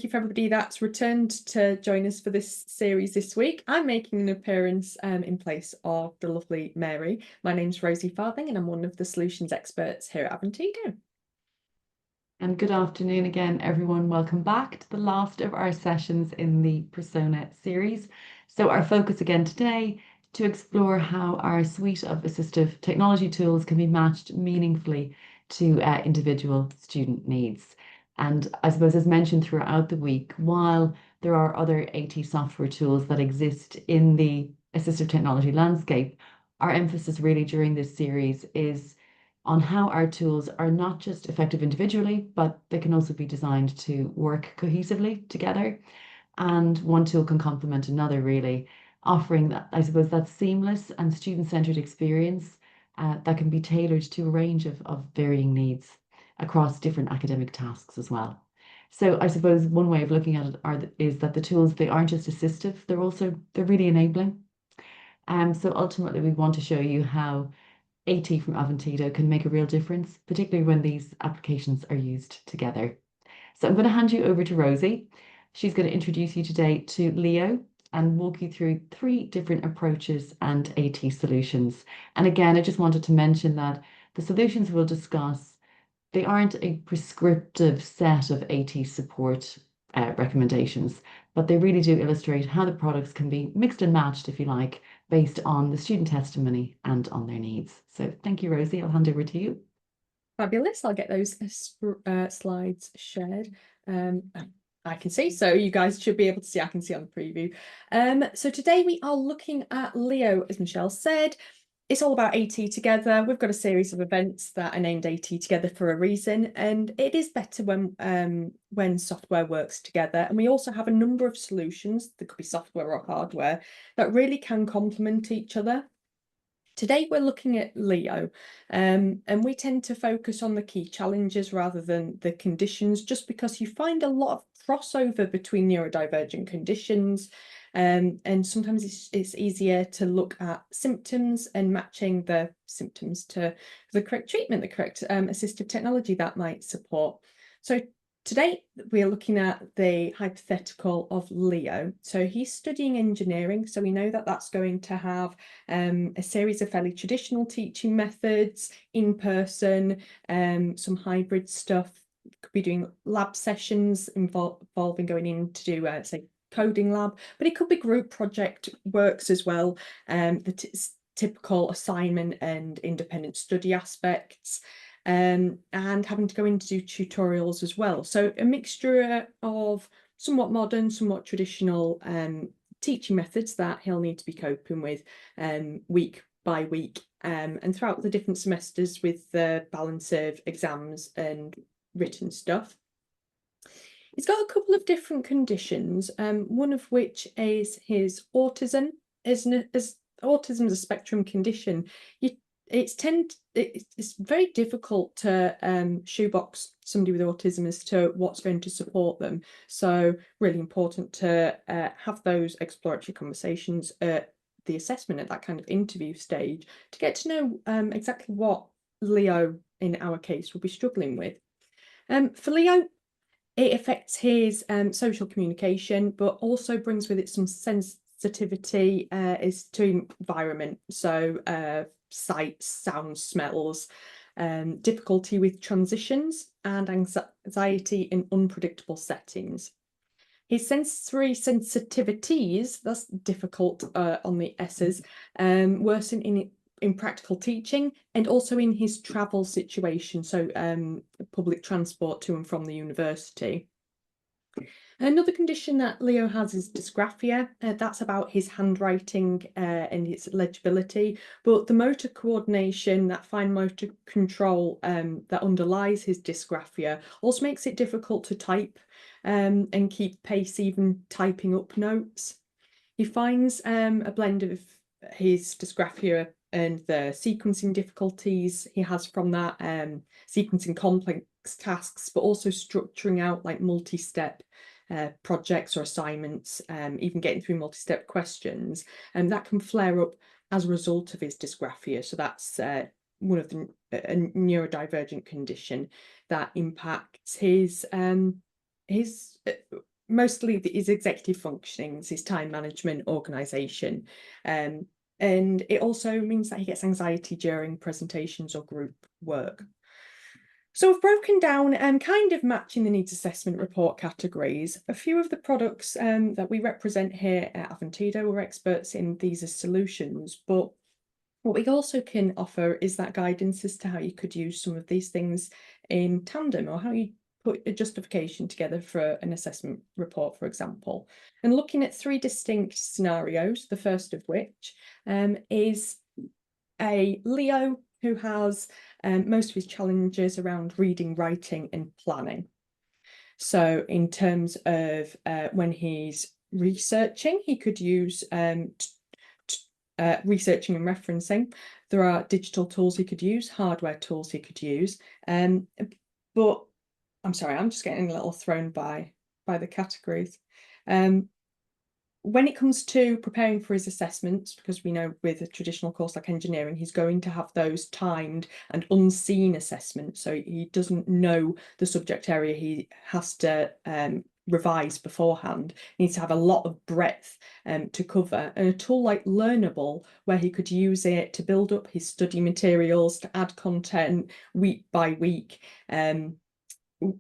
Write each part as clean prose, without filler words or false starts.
you for everybody that's returned to join us for this series this week. I'm making an appearance in place of the lovely Mary. My name's Rosie Farthing and I'm one of the solutions experts here at Avantego. And good afternoon again, everyone. Welcome back to the last of our sessions in the Persona series. So our focus again today to explore how our suite of assistive technology tools can be matched meaningfully to individual student needs. And I suppose, as mentioned throughout the week, while there are other AT software tools that exist in the assistive technology landscape, our emphasis really during this series is on how our tools are not just effective individually, but they can also be designed to work cohesively together. And one tool can complement another, really, offering that, I suppose, that seamless and student-centered experience that can be tailored to a range of varying needs across different academic tasks as well. So I suppose one way of looking at it is that the tools, they aren't just assistive, they're really enabling. So ultimately we want to show you how AT from Avantego can make a real difference, particularly when these applications are used together. So I'm going to hand you over to Rosie. She's going to introduce you today to Leo and walk you through 3 different approaches and AT solutions. And again, I just wanted to mention that the solutions we'll discuss, they aren't a prescriptive set of AT support recommendations, but they really do illustrate how the products can be mixed and matched, if you like, based on the student testimony and on their needs. So thank you, Rosie. I'll hand over to you. Fabulous. I'll get those slides shared. I can see, so you guys should be able to see. I can see on the preview. So today we are looking at Leo, as Michelle said. It's all about AT together. We've got a series of events that are named AT together for a reason, and it is better when software works together. And we also have a number of solutions, that could be software or hardware, that really can complement each other. Today we're looking at Leo, and we tend to focus on the key challenges rather than the conditions, just because you find a lot of crossover between neurodivergent conditions, and sometimes it's easier to look at symptoms and matching the symptoms to the correct treatment, the correct assistive technology that might support. So today, we're looking at the hypothetical of Leo. So he's studying engineering, so we know that that's going to have a series of fairly traditional teaching methods, in person, some hybrid stuff. Could be doing lab sessions involving going in to do, say, coding lab, but it could be group project works as well, the typical assignment and independent study aspects. And having to go in to do tutorials as well. So a mixture of somewhat modern, somewhat traditional teaching methods that he'll need to be coping with week by week, and throughout the different semesters with the balance of exams and written stuff. He's got a couple of different conditions, one of which is his autism. As autism is a spectrum condition, it's very difficult to shoebox somebody with autism as to what's going to support them. So really important to have those exploratory conversations at the assessment, at that kind of interview stage, to get to know exactly what Leo, in our case, will be struggling with. For Leo, it affects his social communication, but also brings with it some sensitivity is to environment. So sights, sounds, smells, difficulty with transitions, and anxiety in unpredictable settings. His sensory sensitivities, that's difficult on the S's, worsen in practical teaching and also in his travel situation, so public transport to and from the university. Another condition that Leo has is dysgraphia. That's about his handwriting and his legibility, but the motor coordination, that fine motor control that underlies his dysgraphia, also makes it difficult to type and keep pace, even typing up notes. He finds a blend of his dysgraphia and the sequencing difficulties he has from that, sequencing complex tasks, but also structuring out like multi-step projects or assignments, even getting through multi-step questions, and that can flare up as a result of his dysgraphia. So that's one of the a neurodivergent condition that impacts his mostly his executive functionings, his time management, organisation. And it also means that he gets anxiety during presentations or group work. So we've broken down kind of matching the needs assessment report categories. A few of the products that we represent here at Aventido, we're experts in these as solutions, but what we also can offer is that guidance as to how you could use some of these things in tandem, or how you put a justification together for an assessment report, for example. And looking at 3 distinct scenarios, the first of which is a Leo who has most of his challenges around reading, writing, and planning. So in terms of when he's researching, he could use researching and referencing. There are digital tools he could use, hardware tools he could use. But I'm sorry, I'm just getting a little thrown by the categories. When it comes to preparing for his assessments, because we know with a traditional course like engineering, he's going to have those timed and unseen assessments. So he doesn't know the subject area he has to revise beforehand. He needs to have a lot of breadth to cover. And a tool like Learnable, where he could use it to build up his study materials, to add content week by week.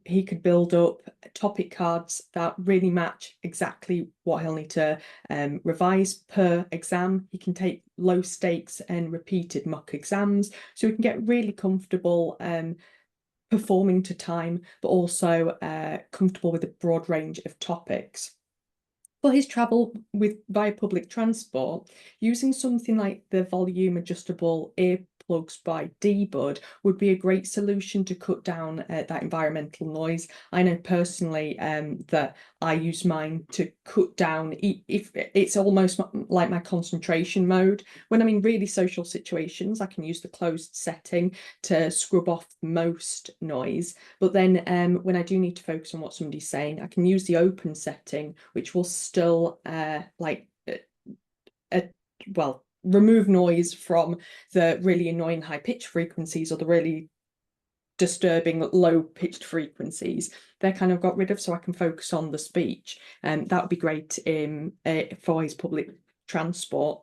He could build up topic cards that really match exactly what he'll need to revise per exam. He can take low stakes and repeated mock exams, so he can get really comfortable performing to time, but also comfortable with a broad range of topics. For his travel via public transport, using something like the volume adjustable earplugs by Dbud would be a great solution to cut down that environmental noise. I know personally that I use mine to cut down, if it's almost like my concentration mode. When I'm in really social situations, I can use the closed setting to scrub off most noise. But then when I do need to focus on what somebody's saying, I can use the open setting, which will still remove noise from the really annoying high pitch frequencies or the really disturbing low pitched frequencies. They're kind of got rid of, so I can focus on the speech. And that would be great for his public transport.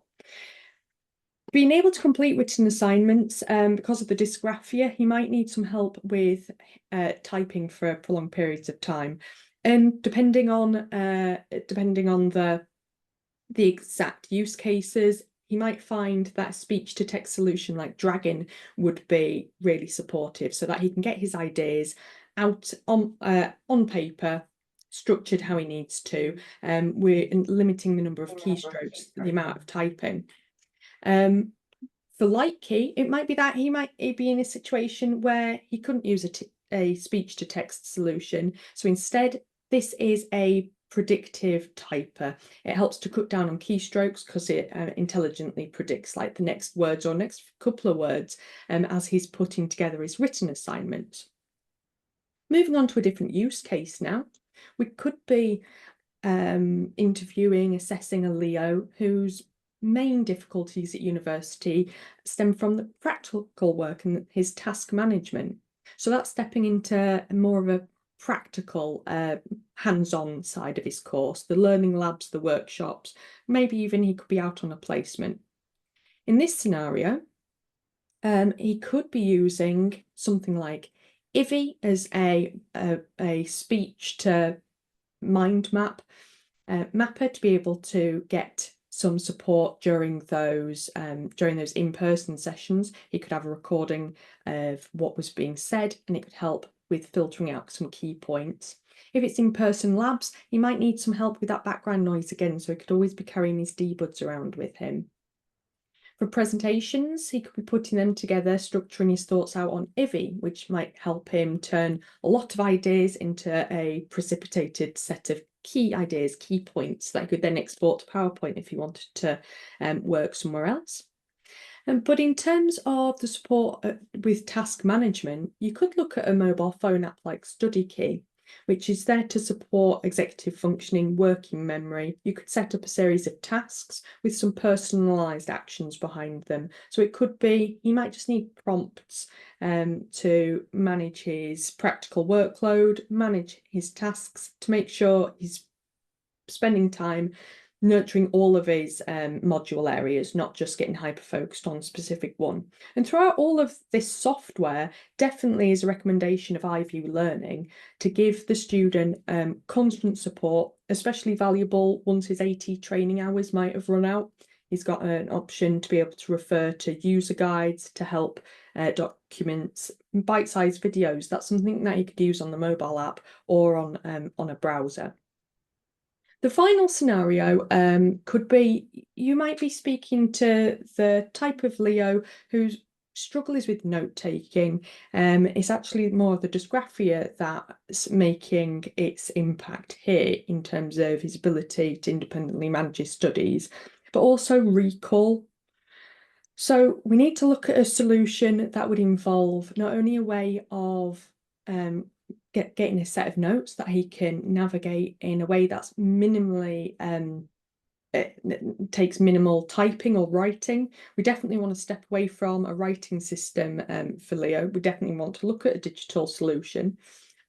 Being able to complete written assignments, because of the dysgraphia, he might need some help with typing for prolonged periods of time. And depending on the exact use cases, he might find that a speech to text solution like Dragon would be really supportive, so that he can get his ideas out on paper, structured how he needs to. We're limiting the number of keystrokes, the amount of typing. For Likey, it might be that he might be in a situation where he couldn't use a speech to text solution. So instead, this is a predictive typer. It helps to cut down on keystrokes because it intelligently predicts like the next words or next couple of words as he's putting together his written assignment. Moving on to a different use case now, we could be interviewing, assessing a Leo whose main difficulties at university stem from the practical work and his task management. So that's stepping into more of a practical hands-on side of his course, the learning labs, the workshops, maybe even he could be out on a placement. In this scenario, he could be using something like Ivy as a speech to mind map mapper to be able to get some support during those in-person sessions. He could have a recording of what was being said, and it could help with filtering out some key points. If it's in-person labs, he might need some help with that background noise again, so he could always be carrying his Dbuds around with him. For presentations, he could be putting them together, structuring his thoughts out on Ivy, which might help him turn a lot of ideas into a precipitated set of key ideas, key points that he could then export to PowerPoint if he wanted to work somewhere else. But in terms of the support with task management, you could look at a mobile phone app like StudyKey, which is there to support executive functioning, working memory. You could set up a series of tasks with some personalised actions behind them. So it could be, he might just need prompts to manage his practical workload, manage his tasks, to make sure he's spending time nurturing all of his module areas, not just getting hyper-focused on a specific one. And throughout all of this software, definitely is a recommendation of iView Learning to give the student constant support, especially valuable once his AT training hours might have run out. He's got an option to be able to refer to user guides to help documents, bite-sized videos. That's something that you could use on the mobile app or on a browser. The final scenario could be you might be speaking to the type of Leo whose struggle is with note taking. It's actually more of the dysgraphia that's making its impact here in terms of his ability to independently manage his studies, but also recall. So we need to look at a solution that would involve not only a way of getting a set of notes that he can navigate in a way that's minimally takes minimal typing or writing. We definitely want to step away from a writing system for Leo. We definitely want to look at a digital solution.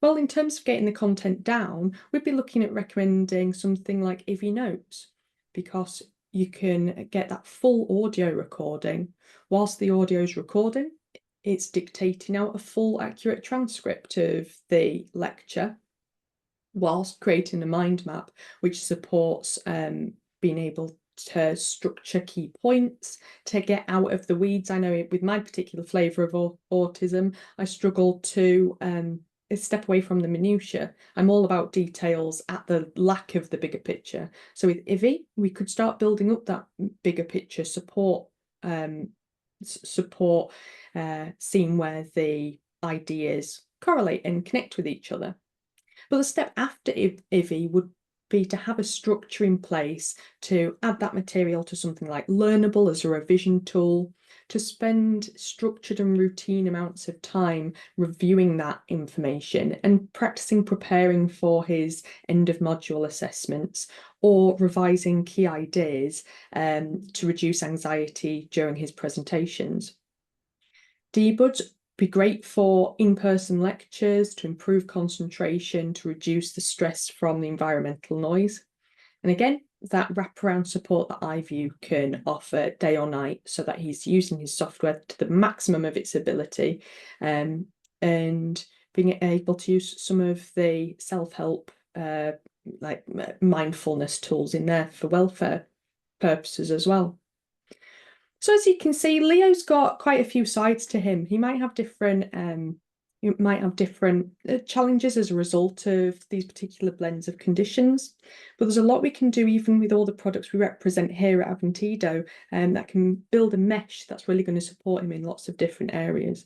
Well, in terms of getting the content down, we'd be looking at recommending something like Ivy Notes, because you can get that full audio recording. Whilst the audio is recording, it's dictating out a full accurate transcript of the lecture, whilst creating a mind map, which supports being able to structure key points, to get out of the weeds. I know with my particular flavour of autism, I struggle to step away from the minutiae. I'm all about details at the lack of the bigger picture. So with Ivy, we could start building up that bigger picture support, seeing where the ideas correlate and connect with each other. But the step after Ivy would be to have a structure in place to add that material to something like Learnable as a revision tool, to spend structured and routine amounts of time reviewing that information and practicing preparing for his end of module assessments, or revising key ideas to reduce anxiety during his presentations. Debuds be great for in-person lectures, to improve concentration, to reduce the stress from the environmental noise. And again, that wraparound support that iView can offer day or night, so that he's using his software to the maximum of its ability, and being able to use some of the self-help like mindfulness tools in there for welfare purposes as well. So as you can see, Leo's got quite a few sides to him. He might have different challenges as a result of these particular blends of conditions, but there's a lot we can do even with all the products we represent here at Aventido, that can build a mesh that's really going to support him in lots of different areas.